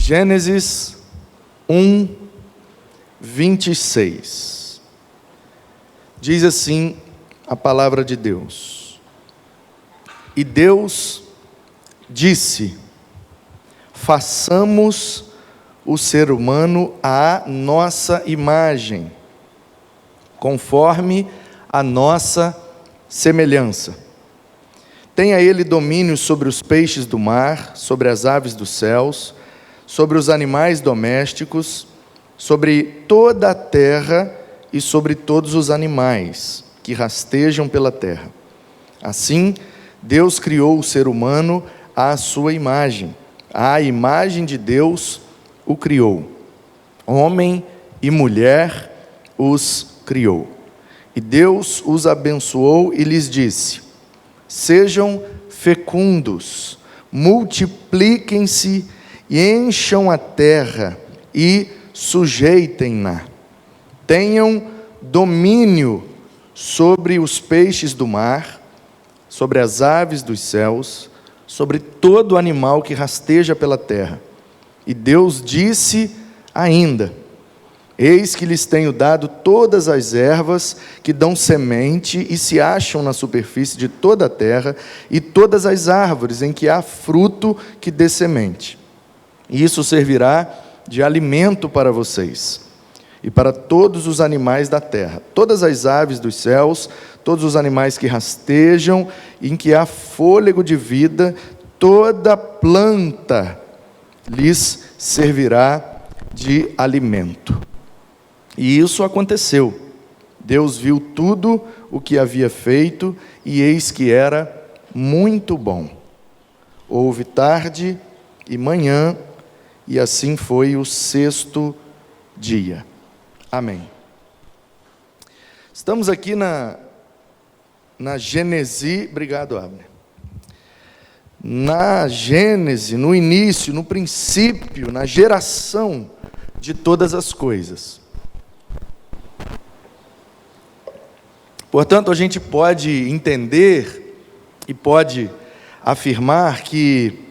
Gênesis 1, 26. Diz assim a palavra de Deus: E Deus disse: façamos o ser humano à nossa imagem, conforme a nossa semelhança. Tenha ele domínio sobre os peixes do mar, sobre as aves dos céus, sobre os animais domésticos, sobre toda a terra e sobre todos os animais que rastejam pela terra. Assim, Deus criou o ser humano à sua imagem. À imagem de Deus o criou. Homem e mulher os criou. E Deus os abençoou e lhes disse: sejam fecundos, multipliquem-se e encham a terra e sujeitem-na. Tenham domínio sobre os peixes do mar, sobre as aves dos céus, sobre todo animal que rasteja pela terra. E Deus disse ainda: eis que lhes tenho dado todas as ervas que dão semente e se acham na superfície de toda a terra, e todas as árvores em que há fruto que dê semente. E isso servirá de alimento para vocês e para todos os animais da terra, todas as aves dos céus, todos os animais que rastejam, em que há fôlego de vida, toda planta lhes servirá de alimento. E isso aconteceu. Deus viu tudo o que havia feito, e eis que era muito bom. Houve tarde e manhã, e assim foi o sexto dia. Amém. Estamos aqui na Gênese, obrigado, Abner. Na Gênese, no início, no princípio, na geração de todas as coisas. Portanto, a gente pode entender e pode afirmar que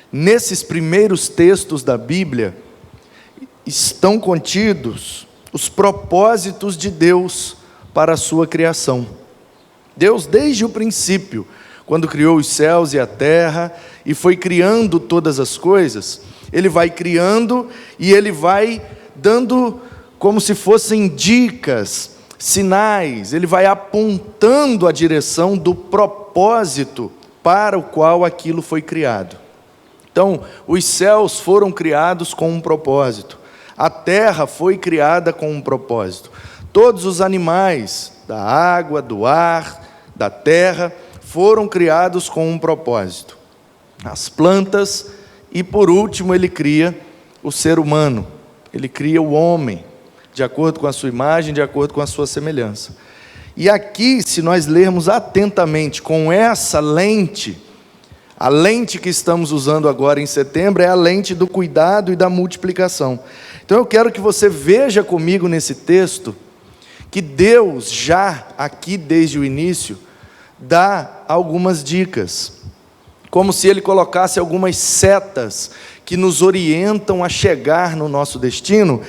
nesses primeiros textos da Bíblia estão contidos os propósitos de Deus para a sua criação. Deus, desde o princípio, quando criou os céus e a terra, e foi criando todas as coisas, Ele vai criando e Ele vai dando como se fossem dicas, sinais, Ele vai apontando a direção do propósito para o qual aquilo foi criado. Então, os céus foram criados com um propósito, a terra foi criada com um propósito, todos os animais da água, do ar, da terra, foram criados com um propósito, as plantas, e por último Ele cria o ser humano, Ele cria o homem, de acordo com a sua imagem, de acordo com a sua semelhança. E aqui, se nós lermos atentamente com essa lente, a lente que estamos usando agora em setembro é a lente do cuidado e da multiplicação. Então eu quero que você veja comigo nesse texto, que Deus já aqui desde o início, dá algumas dicas, como se Ele colocasse algumas setas que nos orientam a chegar no nosso destino.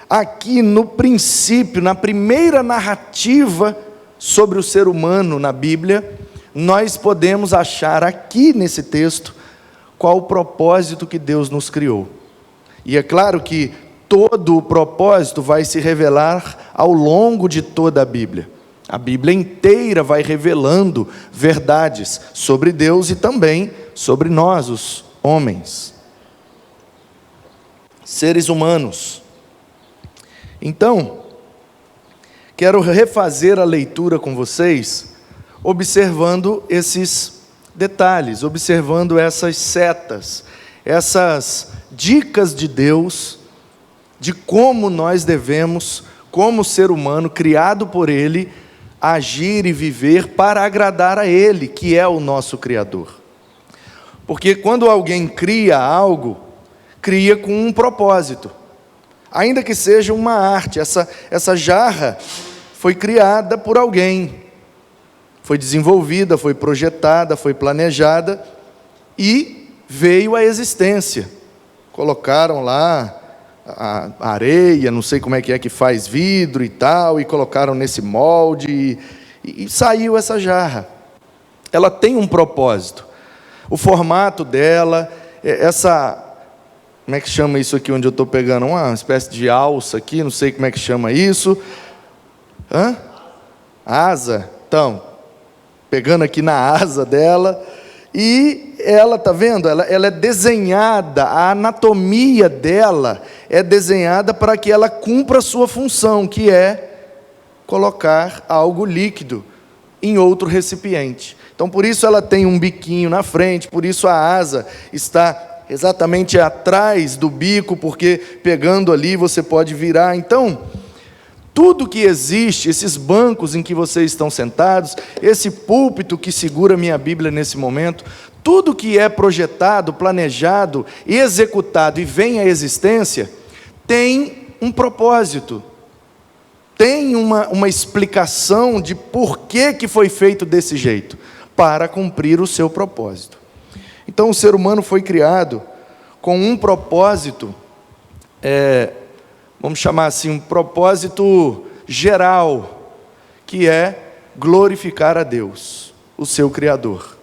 Aqui no princípio, na primeira narrativa sobre o ser humano na Bíblia, nós podemos achar aqui nesse texto qual o propósito que Deus nos criou. E é claro que todo o propósito vai se revelar ao longo de toda a Bíblia. A Bíblia inteira vai revelando verdades sobre Deus e também sobre nós, os homens, seres humanos. Então, quero refazer a leitura com vocês, observando esses detalhes, observando essas setas, essas dicas de Deus, de como nós devemos, como ser humano, criado por Ele, agir e viver para agradar a Ele, que é o nosso Criador. Porque quando alguém cria algo, cria com um propósito, ainda que seja uma arte. Essa jarra foi criada por alguém, foi desenvolvida, foi projetada, foi planejada e veio à existência. colocaram lá a areia, não sei como é que faz vidro e tal, e colocaram nesse molde, e saiu essa jarra. Ela tem um propósito. O formato dela, como é que chama isso aqui onde eu estou pegando? Uma espécie de alça aqui, não sei como é que chama isso. Asa. Então, pegando aqui na asa dela, e ela, está vendo? Ela é desenhada, a anatomia dela é desenhada para que ela cumpra a sua função, que é colocar algo líquido em outro recipiente. Então, por isso ela tem um biquinho na frente, por isso a asa está exatamente atrás do bico, porque pegando ali você pode virar. Então, tudo que existe, esses bancos em que vocês estão sentados, esse púlpito que segura minha Bíblia nesse momento, tudo que é projetado, planejado, executado e vem à existência, tem um propósito, tem uma explicação de por que foi feito desse jeito, para cumprir o seu propósito. Então o ser humano foi criado com um propósito, vamos chamar assim, um propósito geral, que é glorificar a Deus, o seu Criador.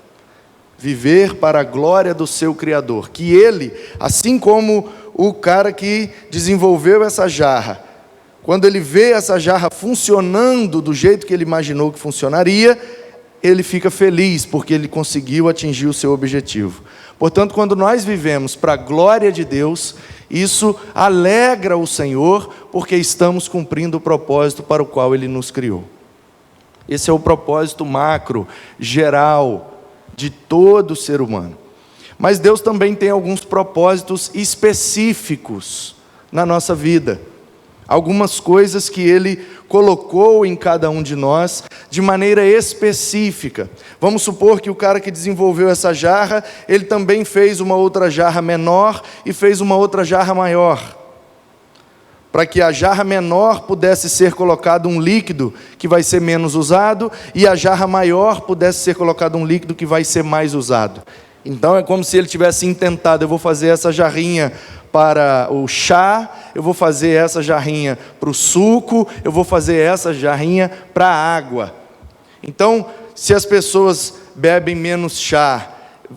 Viver para a glória do seu Criador. Que ele, assim como o cara que desenvolveu essa jarra, quando ele vê essa jarra funcionando do jeito que ele imaginou que funcionaria, ele fica feliz, porque ele conseguiu atingir o seu objetivo. Portanto, quando nós vivemos para a glória de Deus, isso alegra o Senhor, porque estamos cumprindo o propósito para o qual Ele nos criou. Esse é o propósito macro, geral, de todo ser humano. Mas Deus também tem alguns propósitos específicos na nossa vida. Algumas coisas que Ele colocou em cada um de nós de maneira específica. Vamos supor que o cara que desenvolveu essa jarra, ele também fez uma outra jarra menor e fez uma outra jarra maior. Para que a jarra menor pudesse ser colocado um líquido que vai ser menos usado, e a jarra maior pudesse ser colocado um líquido que vai ser mais usado. Então é como se ele tivesse intentado: eu vou fazer essa jarrinha para o chá, eu vou fazer essa jarrinha para o suco, eu vou fazer essa jarrinha para a água. Então, se as pessoas bebem menos chá,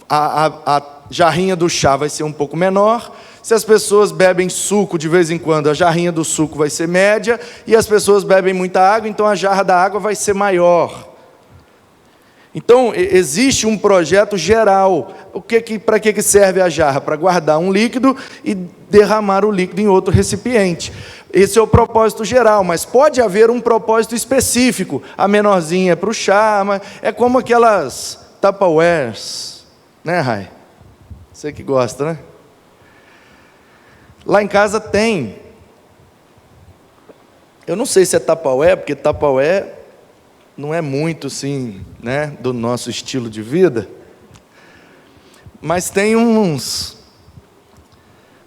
a jarrinha do chá vai ser um pouco menor. Se as pessoas bebem suco de vez em quando, a jarrinha do suco vai ser média, e as pessoas bebem muita água, então a jarra da água vai ser maior. Então, existe um projeto geral. Para que serve a jarra? Para guardar um líquido e derramar o líquido em outro recipiente. Esse é o propósito geral, mas pode haver um propósito específico. A menorzinha é para o chá, mas é como aquelas Tupperwares, né, Rai? Você que gosta, né? Lá em casa tem. Eu não sei se é Tupperware, porque Tupperware não é muito assim, né, do nosso estilo de vida, mas tem uns,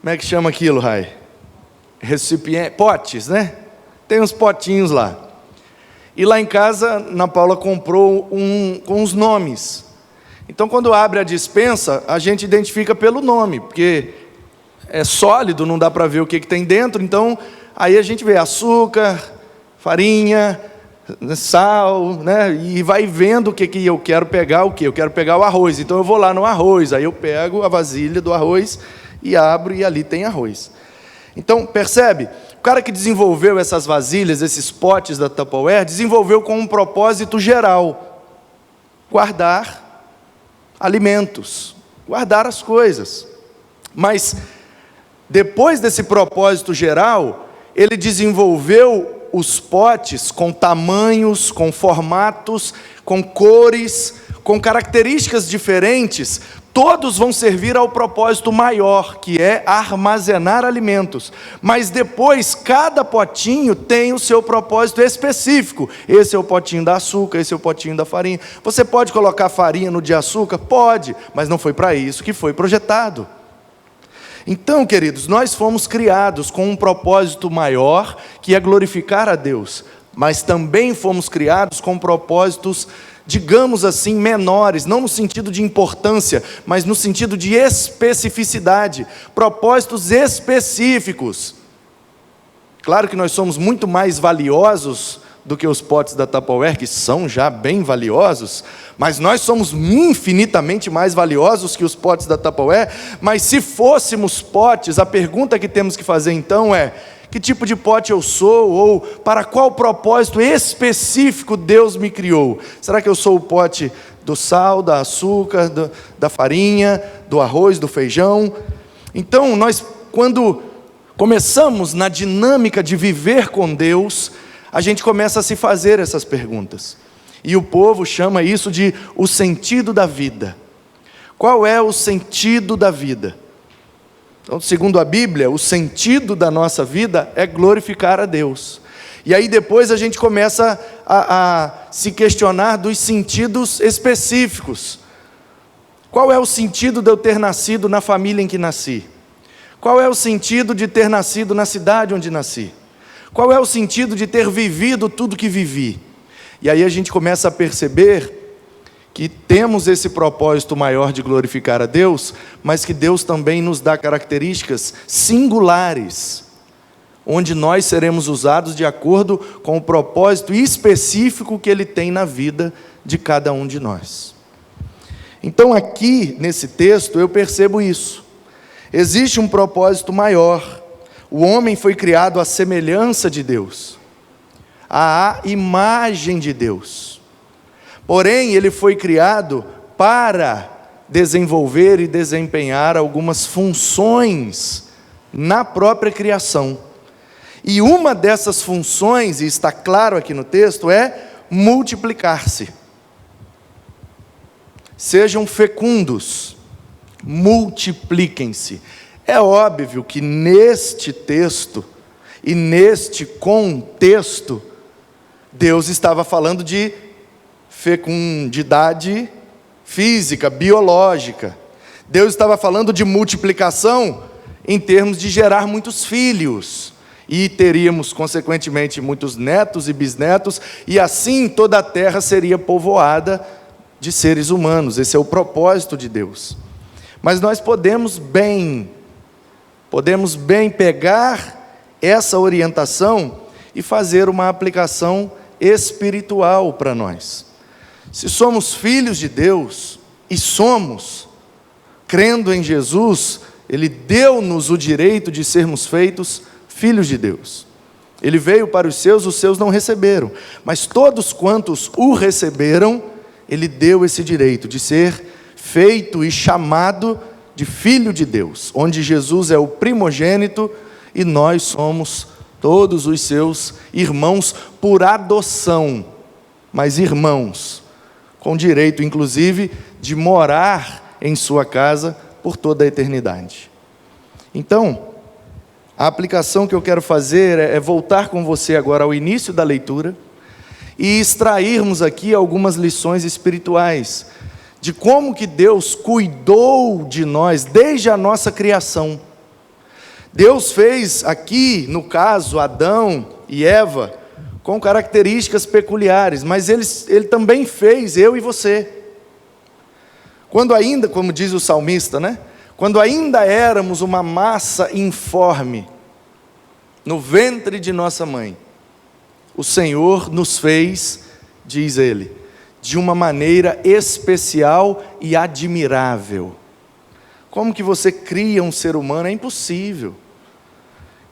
como é que chama aquilo, Rai? Potes, né? Tem uns potinhos lá. E lá em casa, Ana Paula comprou com os nomes. Então, quando abre a despensa, a gente identifica pelo nome, porque é sólido, não dá para ver o que tem dentro. Então, aí a gente vê açúcar, farinha, sal, né? E vai vendo o que eu quero pegar. Eu quero pegar o arroz, então eu vou lá no arroz, aí eu pego a vasilha do arroz e abro, e ali tem arroz. Então, percebe? O cara que desenvolveu essas vasilhas, esses potes da Tupperware, desenvolveu com um propósito geral: guardar alimentos, guardar as coisas. Mas, depois desse propósito geral, ele desenvolveu os potes com tamanhos, com formatos, com cores, com características diferentes. Todos vão servir ao propósito maior, que é armazenar alimentos. Mas depois, cada potinho tem o seu propósito específico. Esse é o potinho da açúcar, esse é o potinho da farinha. Você pode colocar farinha no de açúcar? Pode, mas não foi para isso que foi projetado. Então, queridos, nós fomos criados com um propósito maior, que é glorificar a Deus, mas também fomos criados com propósitos digamos assim, menores, não no sentido de importância, mas no sentido de especificidade, propósitos específicos. Claro que nós somos muito mais valiosos do que os potes da Tupperware, que são já bem valiosos, mas nós somos infinitamente mais valiosos que os potes da Tupperware. Mas se fôssemos potes, a pergunta que temos que fazer então é: que tipo de pote eu sou, ou para qual propósito específico Deus me criou? Será que eu sou o pote do sal, da açúcar, da farinha, do arroz, do feijão? Então, nós, quando começamos na dinâmica de viver com Deus, a gente começa a se fazer essas perguntas. E o povo chama isso de o sentido da vida. Qual é o sentido da vida? Então, segundo a Bíblia, o sentido da nossa vida é glorificar a Deus. E aí depois a gente começa a se questionar dos sentidos específicos. Qual é o sentido de eu ter nascido na família em que nasci? Qual é o sentido de ter nascido na cidade onde nasci? Qual é o sentido de ter vivido tudo que vivi? E aí a gente começa a perceber que temos esse propósito maior de glorificar a Deus, mas que Deus também nos dá características singulares, onde nós seremos usados de acordo com o propósito específico que Ele tem na vida de cada um de nós. Então aqui, nesse texto, eu percebo isso. Existe um propósito maior. O homem foi criado à semelhança de Deus, à imagem de Deus. Porém, ele foi criado para desenvolver e desempenhar algumas funções na própria criação. E uma dessas funções, e está claro aqui no texto, é multiplicar-se. Sejam fecundos, multipliquem-se. É óbvio que neste texto e neste contexto, Deus estava falando de fecundidade física, biológica. Deus estava falando de multiplicação em termos de gerar muitos filhos. E teríamos, consequentemente, muitos netos e bisnetos, e assim toda a terra seria povoada de seres humanos. Esse é o propósito de Deus. Mas nós podemos bem pegar essa orientação e fazer uma aplicação espiritual para nós. Se somos filhos de Deus, e somos, crendo em Jesus, Ele deu-nos o direito de sermos feitos filhos de Deus. Ele veio para os seus não receberam, mas todos quantos o receberam, Ele deu esse direito de ser feito e chamado de filho de Deus, onde Jesus é o primogênito e nós somos todos os seus irmãos por adoção, mas irmãos, com direito inclusive de morar em sua casa por toda a eternidade. Então, a aplicação que eu quero fazer é voltar com você agora ao início da leitura e extrairmos aqui algumas lições espirituais de como que Deus cuidou de nós desde a nossa criação. Deus fez aqui, no caso, Adão e Eva, com características peculiares, mas Ele também fez eu e você. Quando ainda, como diz o salmista, né? Quando ainda éramos uma massa informe, no ventre de nossa mãe, o Senhor nos fez, diz ele, de uma maneira especial e admirável. Como que você cria um ser humano? É impossível.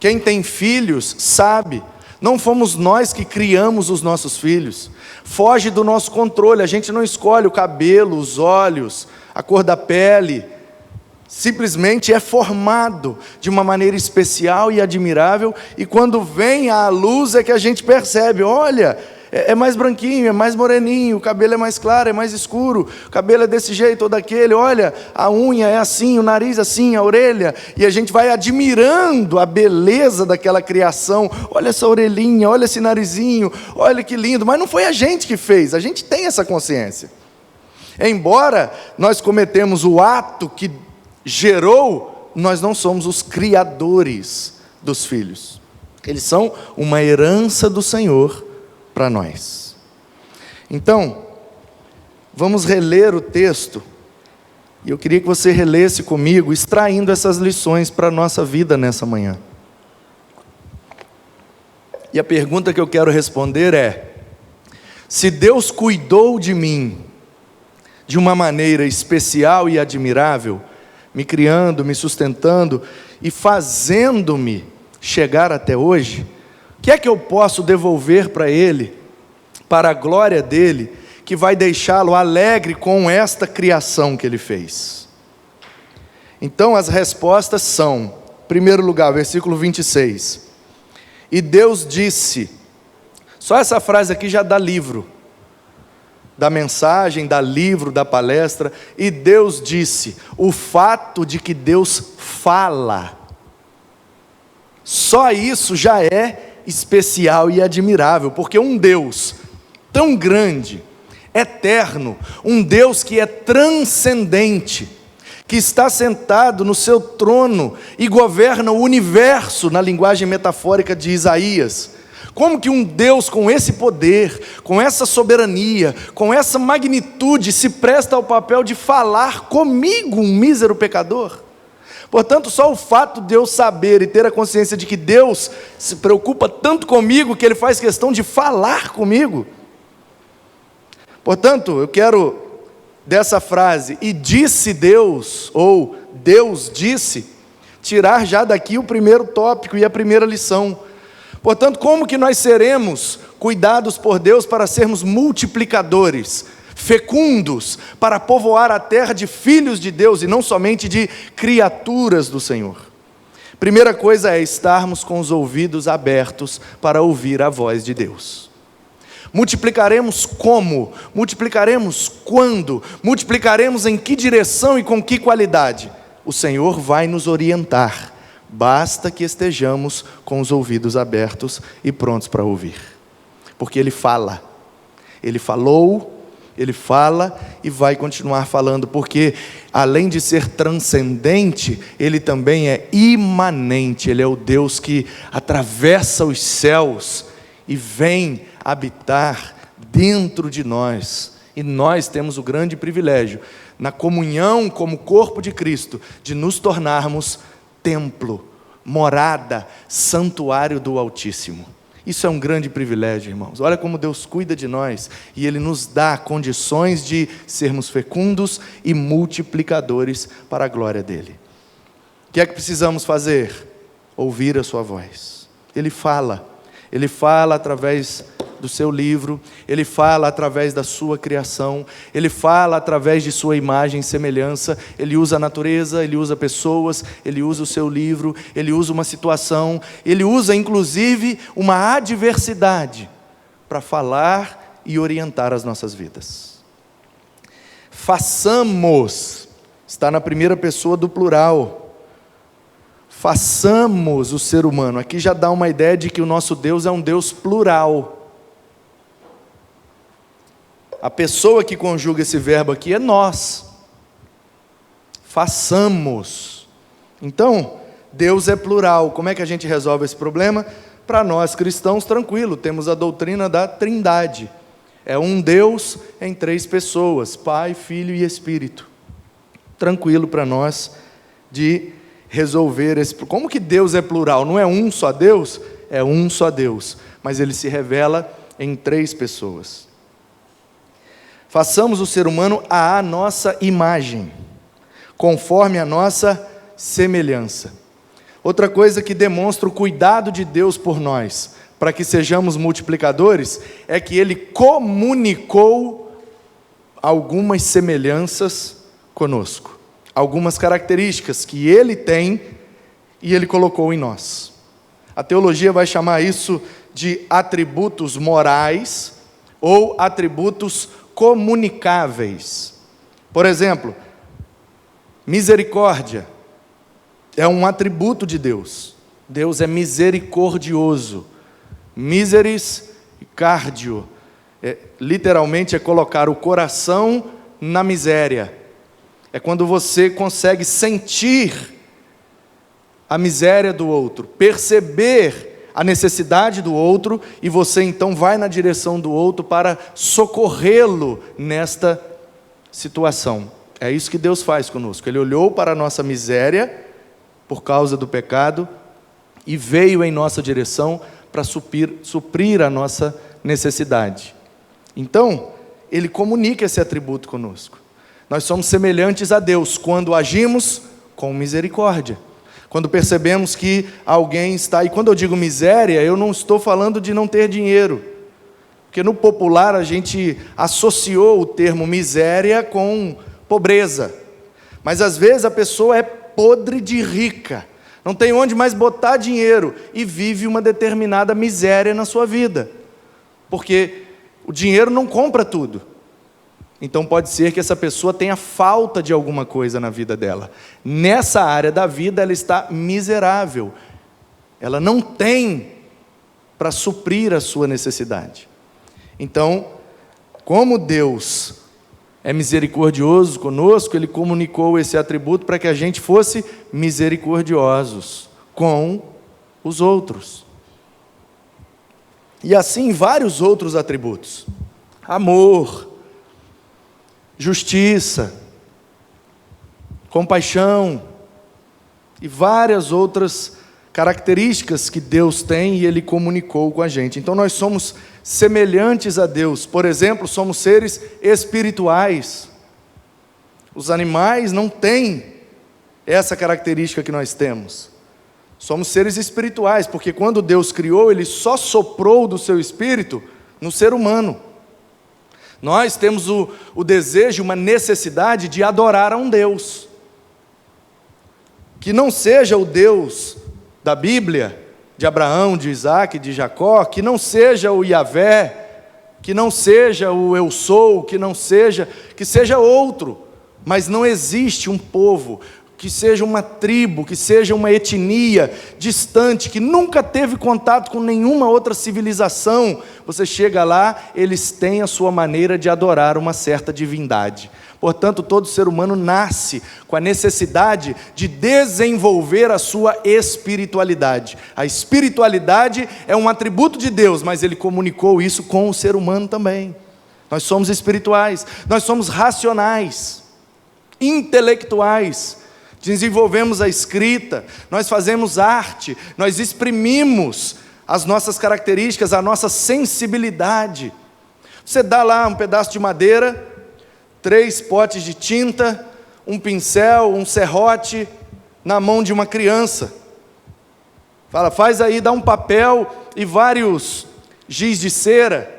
Quem tem filhos sabe, não fomos nós que criamos os nossos filhos, foge do nosso controle, a gente não escolhe o cabelo, os olhos, a cor da pele, simplesmente é formado de uma maneira especial e admirável, e quando vem à luz é que a gente percebe, olha, é mais branquinho, é mais moreninho, o cabelo é mais claro, é mais escuro, o cabelo é desse jeito ou daquele, olha, a unha é assim, o nariz assim, a orelha, e a gente vai admirando a beleza daquela criação, olha essa orelhinha, olha esse narizinho, olha que lindo, mas não foi a gente que fez, a gente tem essa consciência. Embora nós cometemos o ato que gerou, nós não somos os criadores dos filhos. Eles são uma herança do Senhor para nós. Então, vamos reler o texto, e eu queria que você relesse comigo, extraindo essas lições para a nossa vida nessa manhã. E a pergunta que eu quero responder é: se Deus cuidou de mim de uma maneira especial e admirável, me criando, me sustentando e fazendo-me chegar até hoje, o que é que eu posso devolver para Ele, para a glória dEle, que vai deixá-lo alegre com esta criação que Ele fez? Então as respostas são, em primeiro lugar, versículo 26, e Deus disse, só essa frase aqui já dá livro, da mensagem, dá livro, da palestra, e Deus disse, o fato de que Deus fala, só isso já é especial e admirável, porque um Deus tão grande, eterno, um Deus que é transcendente, que está sentado no seu trono e governa o universo, na linguagem metafórica de Isaías. Como que um Deus com esse poder, com essa soberania, com essa magnitude se presta ao papel de falar comigo, um mísero pecador? Portanto, só o fato de eu saber e ter a consciência de que Deus se preocupa tanto comigo, que Ele faz questão de falar comigo. Portanto, eu quero dessa frase, e disse Deus, ou Deus disse, tirar já daqui o primeiro tópico e a primeira lição. Portanto, como que nós seremos cuidados por Deus para sermos multiplicadores, fecundos, para povoar a terra de filhos de Deus e não somente de criaturas do Senhor? Primeira coisa é estarmos com os ouvidos abertos para ouvir a voz de Deus. Multiplicaremos como? Multiplicaremos quando? Multiplicaremos em que direção e com que qualidade? O Senhor vai nos orientar. Basta que estejamos com os ouvidos abertos e prontos para ouvir. Porque Ele fala. Ele falou, Ele fala e vai continuar falando. Porque além de ser transcendente, Ele também é imanente. Ele é o Deus que atravessa os céus e vem habitar dentro de nós. E nós temos o grande privilégio, na comunhão como corpo de Cristo, de nos tornarmos templo, morada, santuário do Altíssimo. Isso é um grande privilégio, irmãos. Olha como Deus cuida de nós e Ele nos dá condições de sermos fecundos e multiplicadores para a glória dEle. O que é que precisamos fazer? Ouvir a sua voz. Ele fala através do seu livro, Ele fala através da sua criação, Ele fala através de sua imagem e semelhança, Ele usa a natureza, Ele usa pessoas, Ele usa o seu livro, Ele usa uma situação, Ele usa inclusive uma adversidade para falar e orientar as nossas vidas. Façamos, está na primeira pessoa do plural, façamos o ser humano. Aqui já dá uma ideia de que o nosso Deus é um Deus plural. A pessoa que conjuga esse verbo aqui é nós. Façamos. Então, Deus é plural. Como é que a gente resolve esse problema? Para nós cristãos, tranquilo, temos a doutrina da Trindade. É um Deus em 3 pessoas, Pai, Filho e Espírito. Tranquilo para nós de resolver esse... Como que Deus é plural? Não é um só Deus? É um só Deus, mas Ele se revela em 3 pessoas. Façamos o ser humano à nossa imagem, conforme a nossa semelhança. Outra coisa que demonstra o cuidado de Deus por nós, para que sejamos multiplicadores, é que Ele comunicou algumas semelhanças conosco. Algumas características que Ele tem e Ele colocou em nós. A teologia vai chamar isso de atributos morais ou atributos comunicáveis. Por exemplo, misericórdia é um atributo de Deus. Deus é misericordioso. Miseris e cardio, literalmente é colocar o coração na miséria. É quando você consegue sentir a miséria do outro, perceber a necessidade do outro, e você então vai na direção do outro para socorrê-lo nesta situação. É isso que Deus faz conosco. Ele olhou para a nossa miséria, por causa do pecado, e veio em nossa direção para suprir a nossa necessidade. Então, Ele comunica esse atributo conosco. Nós somos semelhantes a Deus quando agimos com misericórdia. Quando percebemos que alguém está... E quando eu digo miséria, eu não estou falando de não ter dinheiro. Porque no popular a gente associou o termo miséria com pobreza. Mas às vezes a pessoa é podre de rica. Não tem onde mais botar dinheiro. E vive uma determinada miséria na sua vida. Porque o dinheiro não compra tudo. Então pode ser que essa pessoa tenha falta de alguma coisa na vida dela. Nessa área da vida ela está miserável. Ela não tem para suprir a sua necessidade. Então, como Deus é misericordioso conosco, Ele comunicou esse atributo para que a gente fosse misericordiosos com os outros. E assim vários outros atributos. Amor, justiça, compaixão e várias outras características que Deus tem e Ele comunicou com a gente. Então nós somos semelhantes a Deus. Por exemplo, somos seres espirituais. Os animais não têm essa característica que nós temos. Somos seres espirituais, porque quando Deus criou, Ele só soprou do seu espírito no ser humano. Nós temos o desejo, uma necessidade de adorar a um Deus, que não seja o Deus da Bíblia, de Abraão, de Isaac, de Jacó, que não seja o Yahvé, que não seja o eu sou, que seja outro, mas não existe um povo, que seja uma tribo, que seja uma etnia distante, que nunca teve contato com nenhuma outra civilização. Você chega lá, eles têm a sua maneira de adorar uma certa divindade. Portanto, todo ser humano nasce com a necessidade de desenvolver a sua espiritualidade. A espiritualidade é um atributo de Deus, mas Ele comunicou isso com o ser humano também. Nós somos espirituais, nós somos racionais, intelectuais, desenvolvemos a escrita, nós fazemos arte, nós exprimimos as nossas características, a nossa sensibilidade. Você dá lá um pedaço de madeira, 3 potes de tinta, um pincel, um serrote, na mão de uma criança. Fala, faz aí, dá um papel e vários giz de cera.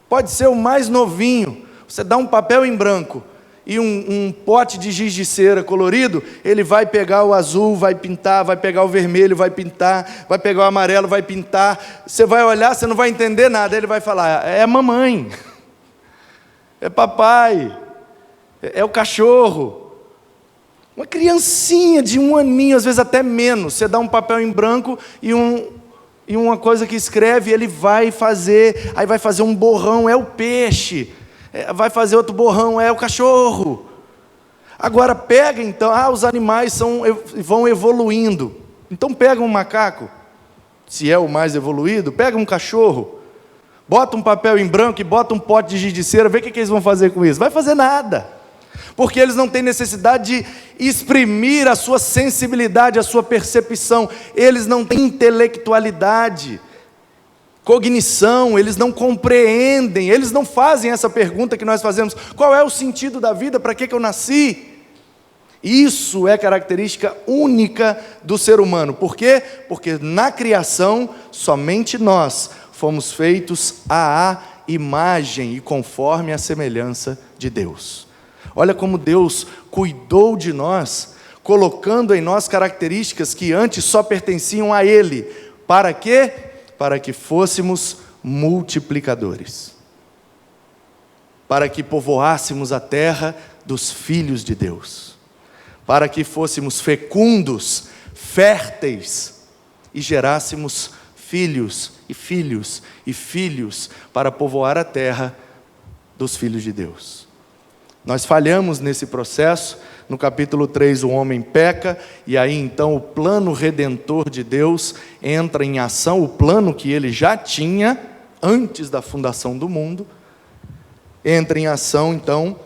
Pode ser o mais novinho. Você dá um papel em branco e um pote de giz de cera colorido, ele vai pegar o azul, vai pintar, vai pegar o vermelho, vai pintar, vai pegar o amarelo, vai pintar. Você vai olhar, você não vai entender nada. Ele vai falar, é a mamãe, é papai, é o cachorro. Uma criancinha de 1 aninho, às vezes até menos, você dá um papel em branco e uma coisa que escreve, ele vai fazer, aí vai fazer um borrão, é o peixe, vai fazer outro borrão, é o cachorro. Agora pega então, os animais vão evoluindo, então pega um macaco, se é o mais evoluído, pega um cachorro, bota um papel em branco e bota um pote de giz de cera, vê o que eles vão fazer com isso. Vai fazer nada, porque eles não têm necessidade de exprimir a sua sensibilidade, a sua percepção. Eles não têm intelectualidade, cognição, eles não compreendem, eles não fazem essa pergunta que nós fazemos: qual é o sentido da vida, para que eu nasci? Isso é característica única do ser humano. Por quê? Porque na criação, somente nós fomos feitos à imagem e conforme a semelhança de Deus. Olha como Deus cuidou de nós, colocando em nós características que antes só pertenciam a Ele. Para quê? Para que fôssemos multiplicadores. Para que povoássemos a terra dos filhos de Deus. Para que fôssemos fecundos, férteis e gerássemos filhos e filhos e filhos para povoar a terra dos filhos de Deus. Nós falhamos nesse processo. No capítulo 3 o homem peca, e aí então o plano redentor de Deus entra em ação, o plano que Ele já tinha antes da fundação do mundo, entra em ação então,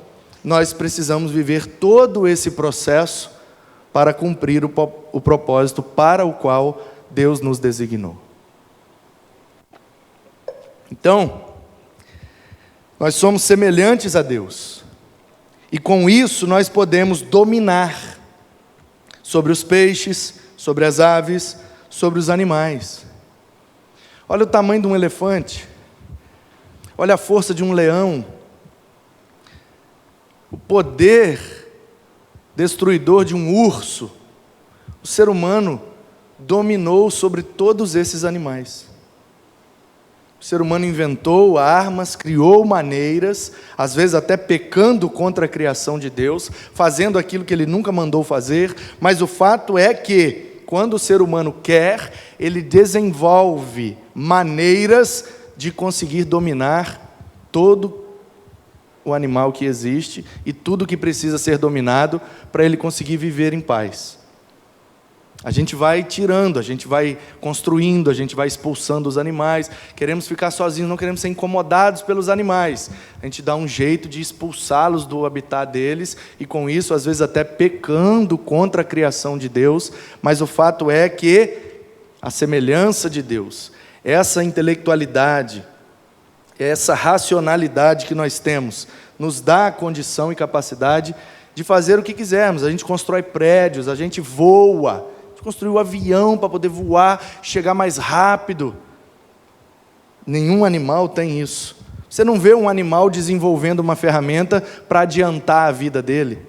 nós precisamos viver todo esse processo para cumprir o propósito para o qual Deus nos designou. Então, nós somos semelhantes a Deus, e com isso nós podemos dominar sobre os peixes, sobre as aves, sobre os animais. Olha o tamanho de um elefante, olha a força de um leão, o poder destruidor de um urso. O ser humano dominou sobre todos esses animais. O ser humano inventou armas, criou maneiras, às vezes até pecando contra a criação de Deus, fazendo aquilo que Ele nunca mandou fazer, mas o fato é que, quando o ser humano quer, ele desenvolve maneiras de conseguir dominar todo o animal que existe e tudo que precisa ser dominado para ele conseguir viver em paz. A gente vai tirando, a gente vai construindo, a gente vai expulsando os animais. Queremos ficar sozinhos, não queremos ser incomodados pelos animais. A gente dá um jeito de expulsá-los do habitat deles, e com isso, às vezes até pecando contra a criação de Deus. Mas o fato é que a semelhança de Deus, essa intelectualidade, essa racionalidade que nós temos, nos dá a condição e capacidade de fazer o que quisermos. A gente constrói prédios, a gente voa, construir um avião para poder voar, chegar mais rápido. Nenhum animal tem isso. Você não vê um animal desenvolvendo uma ferramenta para adiantar a vida dele.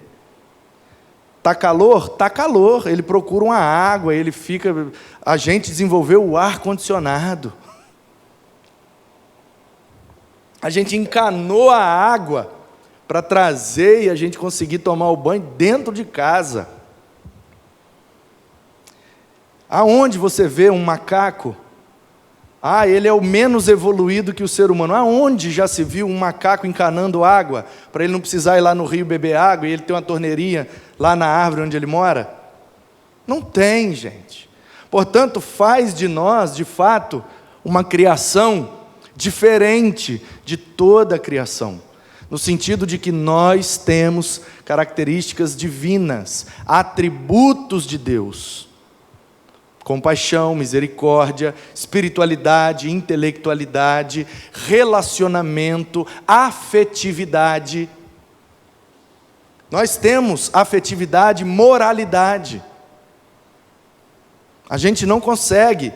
Está calor? Está calor. Ele procura uma água, ele fica... A gente desenvolveu o ar-condicionado. A gente encanou a água para trazer e a gente conseguir tomar o banho dentro de casa. Aonde você vê um macaco? Ele é o menos evoluído que o ser humano. Aonde já se viu um macaco encanando água, para ele não precisar ir lá no rio beber água, e ele tem uma torneirinha lá na árvore onde ele mora? Não tem, gente. Portanto, faz de nós, de fato, uma criação diferente de toda a criação, no sentido de que nós temos características divinas, atributos de Deus. Compaixão, misericórdia, espiritualidade, intelectualidade, relacionamento, afetividade. Nós temos afetividade, moralidade. A gente não consegue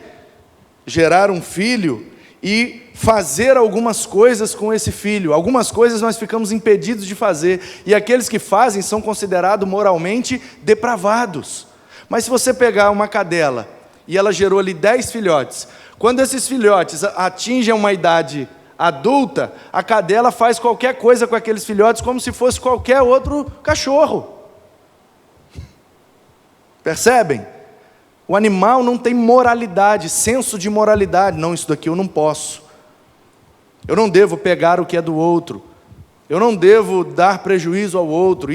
gerar um filho e fazer algumas coisas com esse filho. Algumas coisas nós ficamos impedidos de fazer, e aqueles que fazem são considerados moralmente depravados. Mas se você pegar uma cadela, e ela gerou ali 10 filhotes. Quando esses filhotes atingem uma idade adulta, a cadela faz qualquer coisa com aqueles filhotes como se fosse qualquer outro cachorro. Percebem? O animal não tem moralidade, senso de moralidade. Não, isso daqui eu não posso. Eu não devo pegar o que é do outro. Eu não devo dar prejuízo ao outro.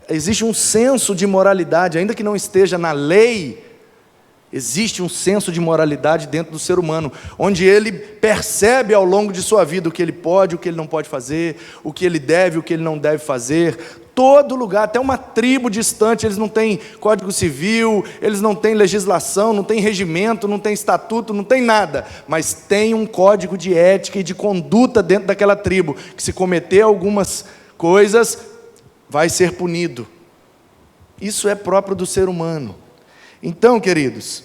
Existe um senso de moralidade, ainda que não esteja na lei. Existe um senso de moralidade dentro do ser humano, onde ele percebe ao longo de sua vida o que ele pode, o que ele não pode fazer, o que ele deve, o que ele não deve fazer. Todo lugar, até uma tribo distante, eles não têm código civil, eles não têm legislação, não têm regimento, não têm estatuto, não tem nada, mas tem um código de ética e de conduta dentro daquela tribo, que se cometer algumas coisas, vai ser punido. Isso é próprio do ser humano. Então, queridos,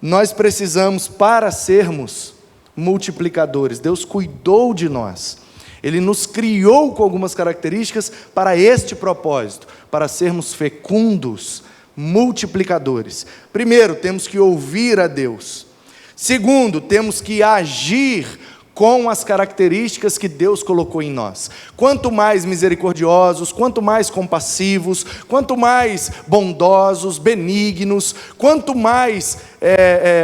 nós precisamos, para sermos multiplicadores, Deus cuidou de nós, Ele nos criou com algumas características para este propósito, para sermos fecundos, multiplicadores. Primeiro, temos que ouvir a Deus. Segundo, temos que agir com as características que Deus colocou em nós. Quanto mais misericordiosos, quanto mais compassivos, quanto mais bondosos, benignos, quanto mais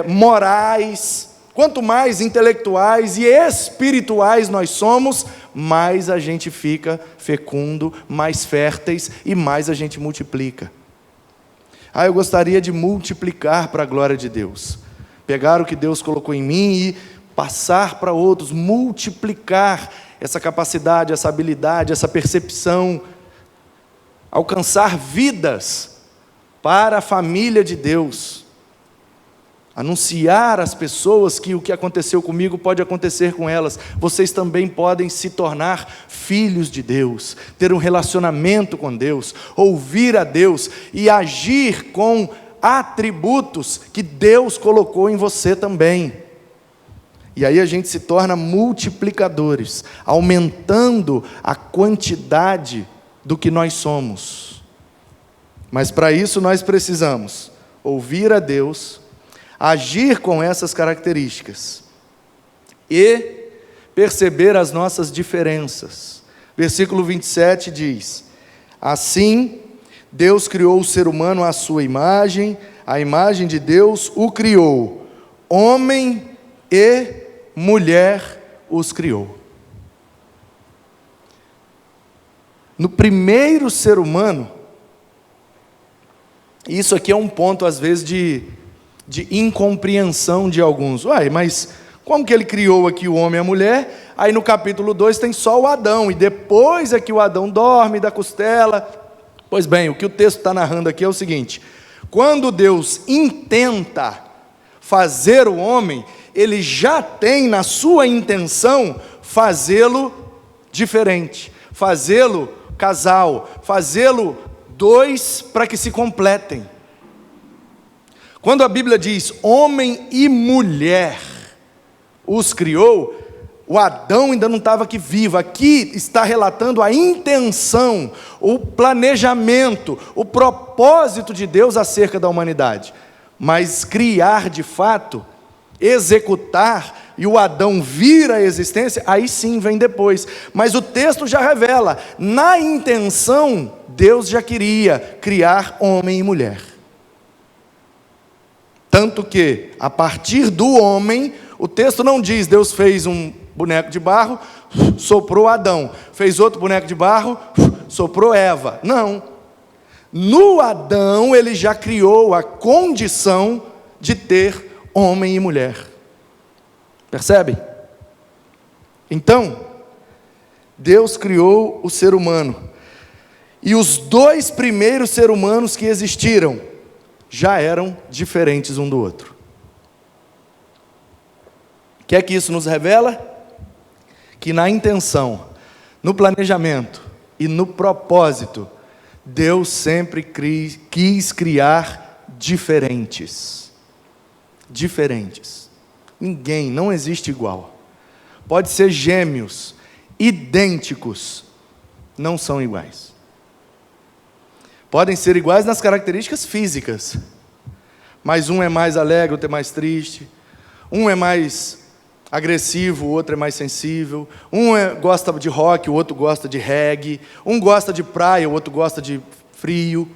morais, quanto mais intelectuais e espirituais nós somos, mais a gente fica fecundo, mais férteis e mais a gente multiplica. Eu gostaria de multiplicar para a glória de Deus. Pegar o que Deus colocou em mim e passar para outros, multiplicar essa capacidade, essa habilidade, essa percepção, alcançar vidas para a família de Deus, anunciar às pessoas que o que aconteceu comigo pode acontecer com elas. Vocês também podem se tornar filhos de Deus, ter um relacionamento com Deus, ouvir a Deus e agir com atributos que Deus colocou em você também. E aí a gente se torna multiplicadores, aumentando a quantidade do que nós somos. Mas para isso nós precisamos ouvir a Deus, agir com essas características e perceber as nossas diferenças. Versículo 27 diz: assim, Deus criou o ser humano à sua imagem, a imagem de Deus o criou, homem e mulher os criou. No primeiro ser humano, isso aqui é um ponto às vezes de incompreensão de alguns. Uai, mas como que ele criou aqui o homem e a mulher? Aí no capítulo 2 tem só o Adão, e depois é que o Adão dorme da costela. Pois bem, o que o texto está narrando aqui é o seguinte: quando Deus intenta fazer o homem, Ele já tem na sua intenção fazê-lo diferente, fazê-lo casal, fazê-lo dois para que se completem. Quando a Bíblia diz homem e mulher os criou, o Adão ainda não estava aqui vivo. Aqui está relatando a intenção, o planejamento, o propósito de Deus acerca da humanidade. Mas criar de fato, executar, e o Adão vir à existência, aí sim vem depois. Mas o texto já revela, na intenção, Deus já queria criar homem e mulher. Tanto que, a partir do homem, o texto não diz, Deus fez um boneco de barro, soprou Adão, fez outro boneco de barro, soprou Eva. Não. No Adão, ele já criou a condição de ter homem e mulher. Percebem? Então, Deus criou o ser humano. E os dois primeiros seres humanos que existiram já eram diferentes um do outro. O que é que isso nos revela? Que na intenção, no planejamento e no propósito, Deus sempre quis criar diferentes. Diferentes. Ninguém, não existe igual. Pode ser gêmeos, idênticos, não são iguais. Podem ser iguais nas características físicas, mas um é mais alegre, outro é mais triste, um é mais agressivo, o outro é mais sensível, gosta de rock, o outro gosta de reggae, um gosta de praia, o outro gosta de frio.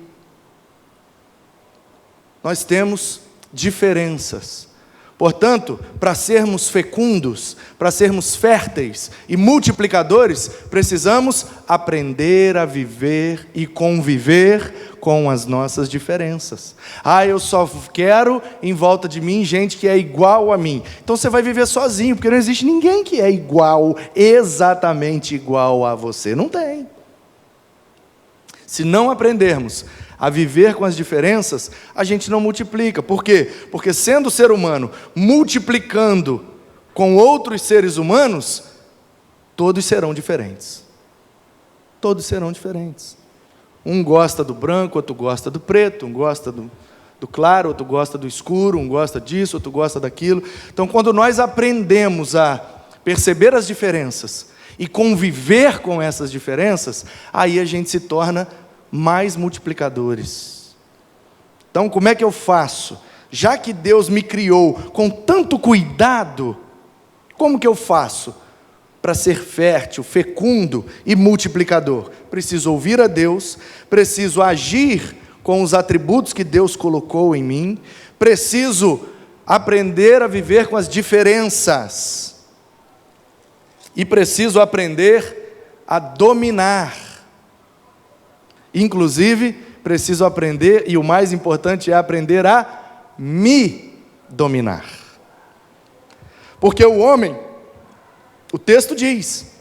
Nós temos diferenças. Portanto, para sermos fecundos, para sermos férteis e multiplicadores, precisamos aprender a viver e conviver com as nossas diferenças. Eu só quero em volta de mim gente que é igual a mim. Então você vai viver sozinho, porque não existe ninguém que é igual, exatamente igual a você. Não tem. Se não aprendermos a viver com as diferenças, a gente não multiplica. Por quê? Porque sendo ser humano, multiplicando com outros seres humanos, todos serão diferentes. Todos serão diferentes. Um gosta do branco, outro gosta do preto, um gosta do claro, outro gosta do escuro, um gosta disso, outro gosta daquilo. Então, quando nós aprendemos a perceber as diferenças e conviver com essas diferenças, aí a gente se torna mais multiplicadores. Então, como é que eu faço? Já que Deus me criou com tanto cuidado, como que eu faço para ser fértil, fecundo e multiplicador? Preciso ouvir a Deus, preciso agir com os atributos que Deus colocou em mim, preciso aprender a viver com as diferenças, e preciso aprender a dominar. Inclusive, preciso aprender, e o mais importante é aprender a me dominar. Porque o homem, o texto diz,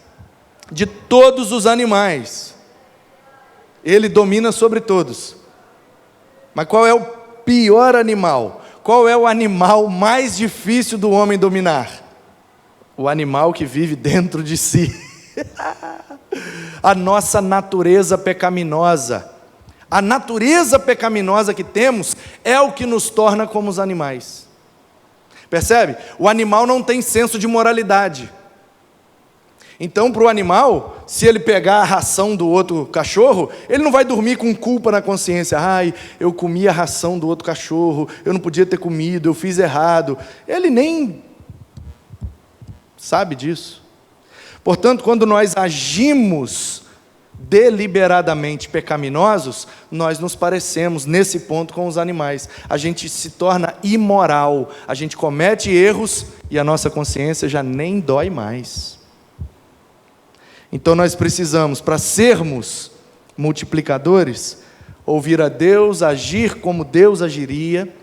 de todos os animais. Ele domina sobre todos. Mas qual é o pior animal? Qual é o animal mais difícil do homem dominar? O animal que vive dentro de si. A nossa natureza pecaminosa. A natureza pecaminosa que temos é o que nos torna como os animais. Percebe? O animal não tem senso de moralidade. Então, para o animal, se ele pegar a ração do outro cachorro, ele não vai dormir com culpa na consciência. Ai, eu comi a ração do outro cachorro, eu não podia ter comido, eu fiz errado. Ele nem sabe disso. Portanto, quando nós agimos deliberadamente pecaminosos, nós nos parecemos nesse ponto com os animais. A gente se torna imoral, a gente comete erros e a nossa consciência já nem dói mais. Então nós precisamos, para sermos multiplicadores, ouvir a Deus, agir como Deus agiria.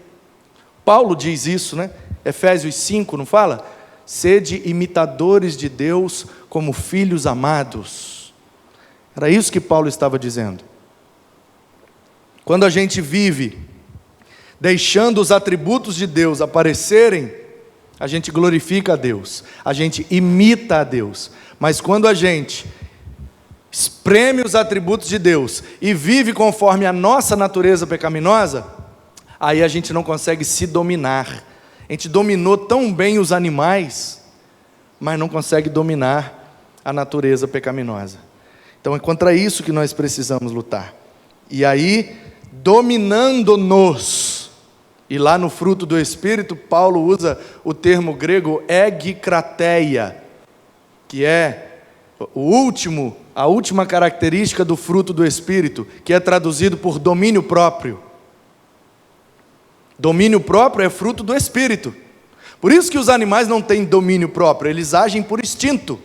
Paulo diz isso, né? Efésios 5, não fala? Sede imitadores de Deus como filhos amados. Era isso que Paulo estava dizendo. Quando a gente vive deixando os atributos de Deus aparecerem, a gente glorifica a Deus, a gente imita a Deus. Mas quando a gente espreme os atributos de Deus e vive conforme a nossa natureza pecaminosa, aí a gente não consegue se dominar. A gente dominou tão bem os animais, mas não consegue dominar a natureza pecaminosa. Então é contra isso que nós precisamos lutar. E aí, dominando-nos, e lá no fruto do Espírito, Paulo usa o termo grego egikrateia, que é a última característica do fruto do Espírito, que é traduzido por domínio próprio. Domínio próprio é fruto do Espírito. Por isso que os animais não têm domínio próprio, eles agem por instinto.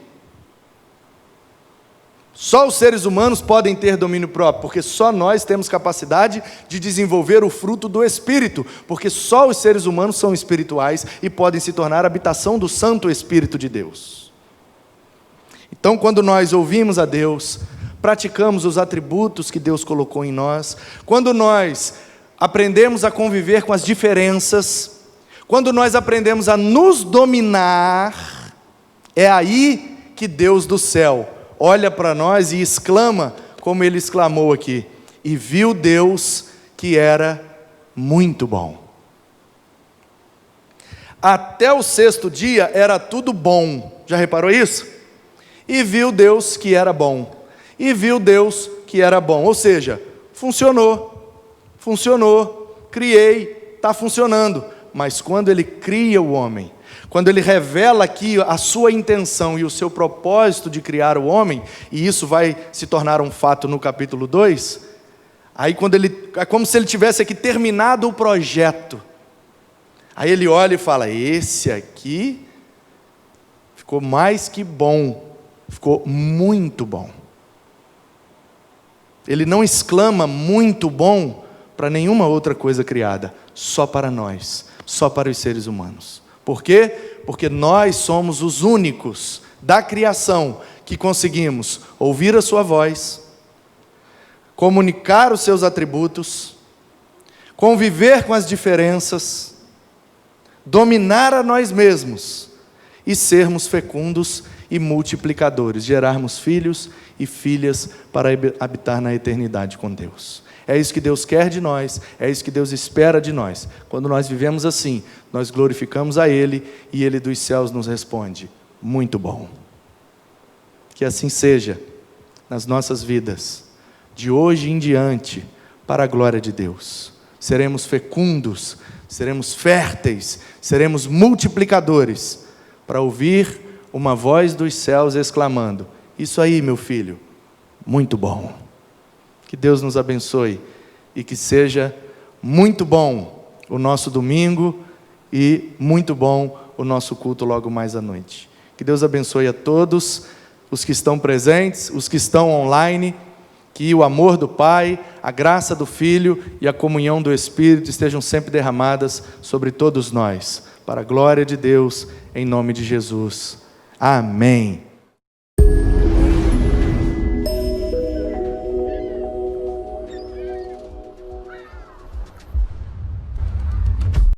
Só os seres humanos podem ter domínio próprio, porque só nós temos capacidade de desenvolver o fruto do Espírito, porque só os seres humanos são espirituais e podem se tornar habitação do Santo Espírito de Deus. Então, quando nós ouvimos a Deus, praticamos os atributos que Deus colocou em nós, quando nós aprendemos a conviver com as diferenças, quando nós aprendemos a nos dominar, é aí que Deus do céu olha para nós e exclama, como ele exclamou aqui: e viu Deus que era muito bom. Até o sexto dia era tudo bom, já reparou isso? E viu Deus que era bom, e viu Deus que era bom, ou seja, funcionou, criei, está funcionando. Mas quando ele cria o homem, quando ele revela aqui a sua intenção e o seu propósito de criar o homem, e isso vai se tornar um fato no capítulo 2, aí é como se ele tivesse aqui terminado o projeto. Aí ele olha e fala: esse aqui ficou mais que bom, ficou muito bom. Ele não exclama muito bom para nenhuma outra coisa criada, só para nós, só para os seres humanos. Por quê? Porque nós somos os únicos da criação que conseguimos ouvir a sua voz, comunicar os seus atributos, conviver com as diferenças, dominar a nós mesmos e sermos fecundos e multiplicadores, gerarmos filhos e filhas para habitar na eternidade com Deus. É isso que Deus quer de nós, é isso que Deus espera de nós. Quando nós vivemos assim, nós glorificamos a Ele e Ele dos céus nos responde: muito bom. Que assim seja nas nossas vidas, de hoje em diante, para a glória de Deus. Seremos fecundos, seremos férteis, seremos multiplicadores, para ouvir uma voz dos céus exclamando: isso aí, meu filho, muito bom. Que Deus nos abençoe e que seja muito bom o nosso domingo e muito bom o nosso culto logo mais à noite. Que Deus abençoe a todos os que estão presentes, os que estão online, que o amor do Pai, a graça do Filho e a comunhão do Espírito estejam sempre derramadas sobre todos nós, para a glória de Deus, em nome de Jesus. Amém.